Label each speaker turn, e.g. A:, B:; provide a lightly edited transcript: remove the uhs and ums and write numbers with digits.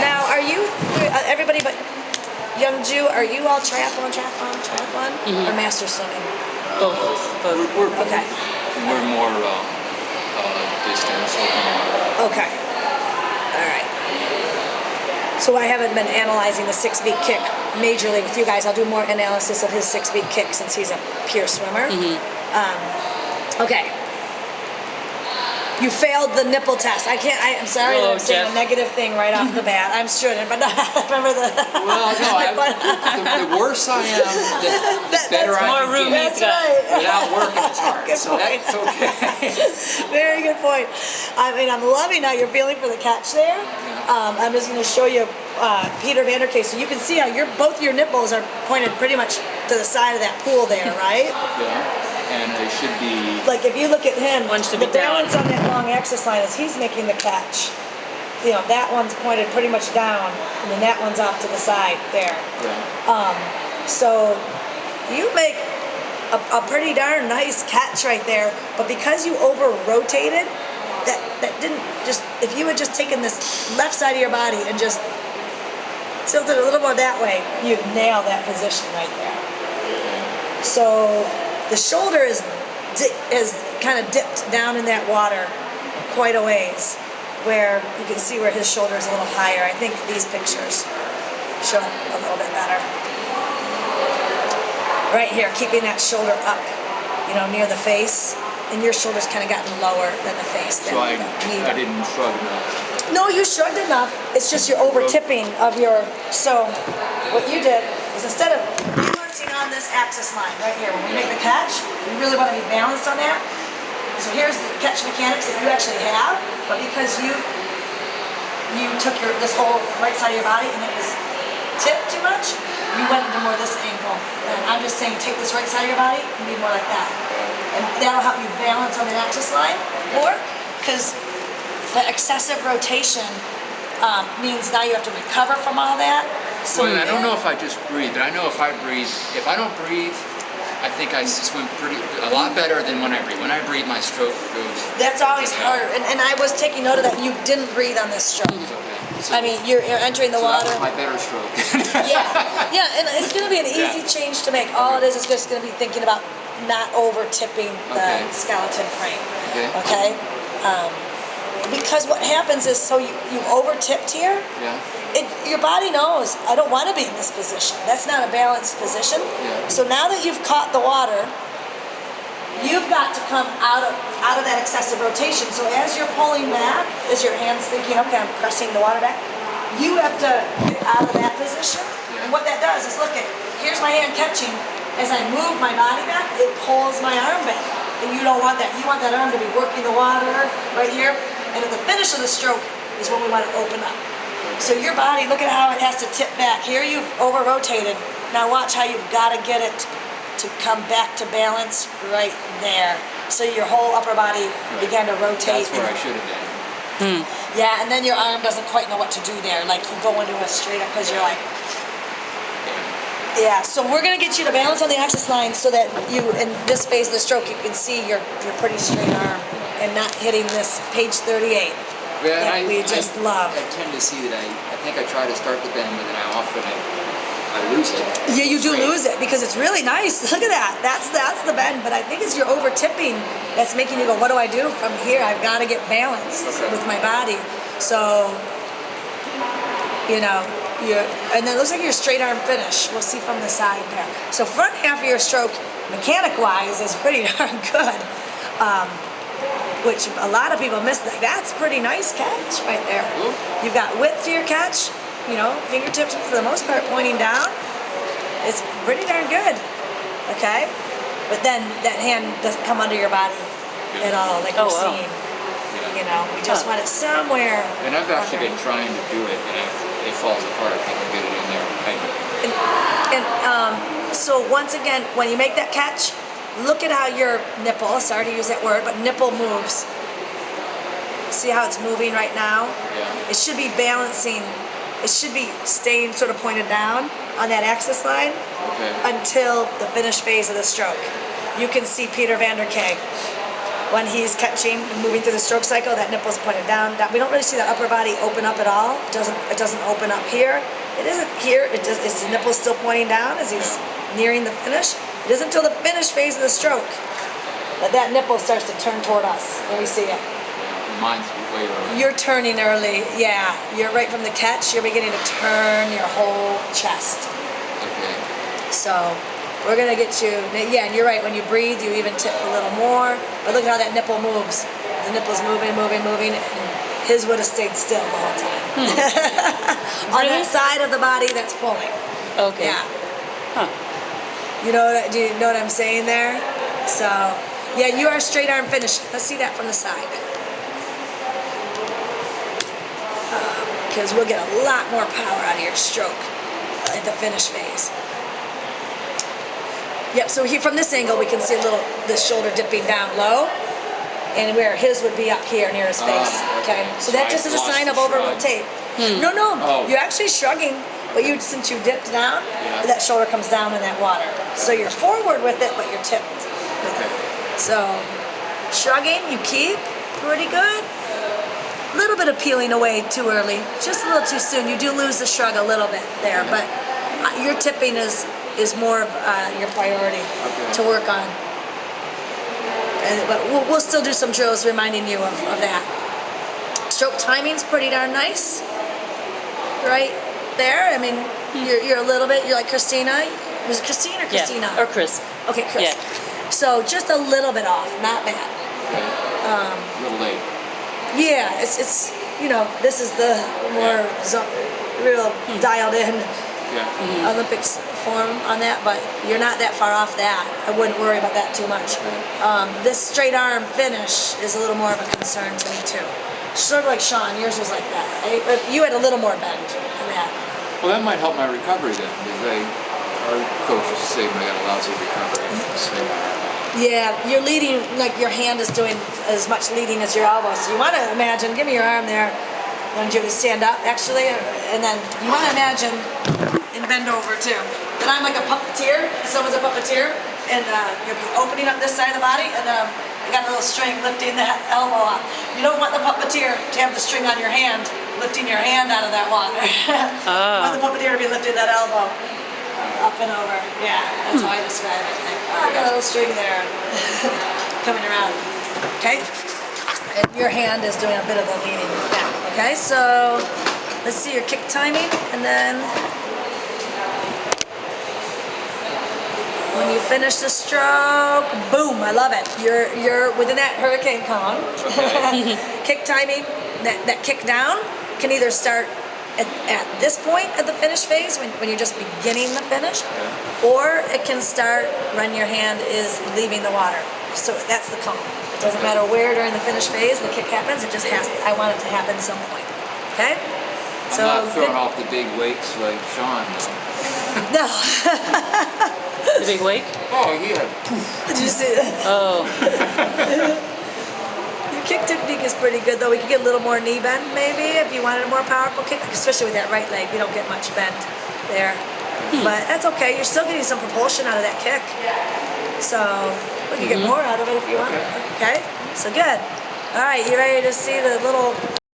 A: Now, are you, everybody but Young Jew, are you all triathlon, or master swimming?
B: Both.
C: We're
A: Okay.
C: We're more distance, open water.
A: Okay. All right. So I haven't been analyzing the 6-beat kick majorly with you guys. I'll do more analysis of his 6-beat kick since he's a pure swimmer. Okay. You failed the nipple test. I'm sorry that I'm saying a negative thing right off the bat. I'm shouldn't, but remember the.
C: Well, no, the worse I am, the better I
B: more
C: can
B: room
C: get.
B: he's got.
C: Without working, it's hard.
A: Good
C: So
A: point.
C: that's okay.
A: Very good point. I mean, I'm loving how you're feeling for the catch there. I'm just going to show you Peter Vanderkay, so you can see how both your nipples are pointed pretty much to the side of that pool there, right?
C: Yeah. And they should be.
A: Like if you look at him,
B: One should
A: the
B: be down.
A: balance on that long axis line as he's making the catch. You know, that one's pointed pretty much down, and then that one's off to the side there.
C: Yeah.
A: So you make a pretty darn nice catch right there, but because you over-rotated, that didn't just, if you had just taken this left side of your body and just tilted a little more that way, you'd nail that position right there. So the shoulder is kind of dipped down in that water quite a ways, where you can see where his shoulder is a little higher. I think these pictures show it a little bit better. Right here, keeping that shoulder up, near the face, and your shoulder's kind of gotten lower than the face.
C: So I didn't shrug enough.
A: No, you shrugged enough. It's just you're over tipping of your. So what you did is instead of balancing on this axis line right here, when we make the catch, you really want to be balanced on that. So here's the catch mechanics that you actually have, but because you took this whole right side of your body and it was tipped too much, you went into more this angle. And I'm just saying take this right side of your body and be more like that. And that'll help you balance on the axis line more, because the excessive rotation means now you have to recover from all that. So
C: I don't know if I just breathe, but I know if I don't breathe, I think I swim a lot better than when I breathe. When I breathe, my stroke goes.
A: That's always harder. And I was taking note of that. You didn't breathe on this stroke.
C: Okay.
A: I mean, you're entering the water.
C: That was my better stroke.
A: Yeah, and it's going to be an easy change to make. All it is just going to be thinking about not over tipping the skeleton frame. Okay. Because what happens is, so you over tipped here.
C: Yeah.
A: Your body knows, I don't want to be in this position. That's not a balanced position.
C: Yeah.
A: So now that you've caught the water, you've got to come out of that excessive rotation. So as you're pulling back, as your hand's thinking, okay, I'm pressing the water back, you have to get out of that position. And what that does is, look at, here's my hand catching. As I move my body back, it pulls my arm back. And you don't want that. You want that arm to be working the water right here. And at the finish of the stroke is when we want to open up. So your body, look at how it has to tip back. Here you've over-rotated. Now watch how you've got to get it to come back to balance right there. So your whole upper body began to rotate.
C: That's where I should have been.
A: Yeah, and then your arm doesn't quite know what to do there. Like you go into a straight up because you're like, yeah. So we're going to get you to balance on the axis line so that you, in this phase of the stroke, you can see your pretty straight arm and not hitting this page 38.
C: Yeah,
A: that we just love.
C: I tend to see that I think I try to start the bend, but then I lose it.
A: Yeah, you do lose it because it's really nice. Look at that. That's the bend, but I think it's your over tipping that's making you go, what do I do from here? I've got to get balanced with my body. So, and then it looks like your straight arm finish. We'll see from the side there. So front half of your stroke, mechanic-wise, is pretty darn good. Which a lot of people miss. That's a pretty nice catch right there. You've got width to your catch, fingertips for the most part pointing down. It's pretty darn good, okay? But then that hand doesn't come under your body at all, like we're seeing. We just want it somewhere.
C: And I've actually been trying to do it, and it falls apart if I can get it in there.
A: So once again, when you make that catch, look at how your nipple, sorry to use that word, but nipple moves. See how it's moving right now?
C: Yeah.
A: It should be balancing. It should be staying sort of pointed down on that axis line until the finish phase of the stroke. You can see Peter Vanderkay. when he's catching and moving through the stroke cycle, that nipple's pointed down. We don't really see the upper body open up at all. It doesn't open up here. It isn't here. It's the nipple still pointing down as he's nearing the finish. It isn't until the finish phase of the stroke that nipple starts to turn toward us when we see it.
C: Mine's way early.
A: You're turning early, yeah. You're right from the catch. You're beginning to turn your whole chest.
C: Okay.
A: So we're gonna get you, yeah, and you're right, when you breathe, you even tip a little more, but look at how that nipple moves. The nipple's moving, and his would have stayed still the whole time. On
B: Really?
A: that side of the body that's pulling.
B: Okay.
A: Yeah.
B: Huh.
A: Do you know what I'm saying there? So, yeah, you are straight arm finish. Let's see that from the side. Because we'll get a lot more power out of your stroke at the finish phase. Yep, so here from this angle we can see the shoulder dipping down low, and where his would be up here near his face. Okay, so that just is a sign of over rotate. No,
C: Oh.
A: you're actually shrugging, but since you dipped down, that shoulder comes down in that water. So you're forward with it, but you're tipped.
C: Okay.
A: So shrugging, you keep pretty good. A little bit of peeling away too early, just a little too soon. You do lose the shrug a little bit there, but your tipping is more of your priority to work on. But we'll still do some drills reminding you of that. Stroke timing's pretty darn nice, right there. I mean, you're a little bit. You're like Christina. Was it Christine or Christina?
B: Yeah. Or Chris.
A: Okay, Chris.
B: Yeah.
A: So just a little bit off, not bad.
C: A little late.
A: Yeah, it's this is the more real dialed in
C: Yeah.
A: Olympics form on that, but you're not that far off that. I wouldn't worry about that too much. This straight arm finish is a little more of a concern to me too. Sort of like Sean, yours was like that, right? But you had a little more bend in that.
C: Well, that might help my recovery then, because our coach used to say I got a lousy recovery. So,
A: Yeah, you're leading, like your hand is doing as much leading as your elbow. So you want to imagine, give me your arm there. I want you to stand up, actually, and then you want to imagine, and bend over too, that I'm like a puppeteer, someone's a puppeteer, and you'll be opening up this side of the body, and you got a little string lifting that elbow up. You don't want the puppeteer to have the string on your hand, lifting your hand out of that water. You want the puppeteer to be lifting that elbow up and over. Yeah, that's how I describe it. Like, I got a little string there coming around. Okay? And your hand is doing a bit of the leading now. Okay, so let's see your kick timing, and then when you finish the stroke, boom, I love it. You're within that hurricane cone. Kick timing, that kick down can either start at this point of the finish phase when you're just beginning the finish, or it can start when your hand is leaving the water. So that's the cone. It doesn't matter where during the finish phase the kick happens, it just has I want it to happen some point. Okay?
C: I'm not throwing off the big weights like Sean, though.
A: No.
B: The big wake?
C: Oh, yeah.
A: Did you see that?
B: Oh.
A: Your kick technique is pretty good, though. We could get a little more knee bend, maybe, if you wanted a more powerful kick, especially with that right leg. You don't get much bend there. But that's okay. You're still getting some propulsion out of that kick. So we can get more out of it if you want. Okay? So good. All right, you ready to see the little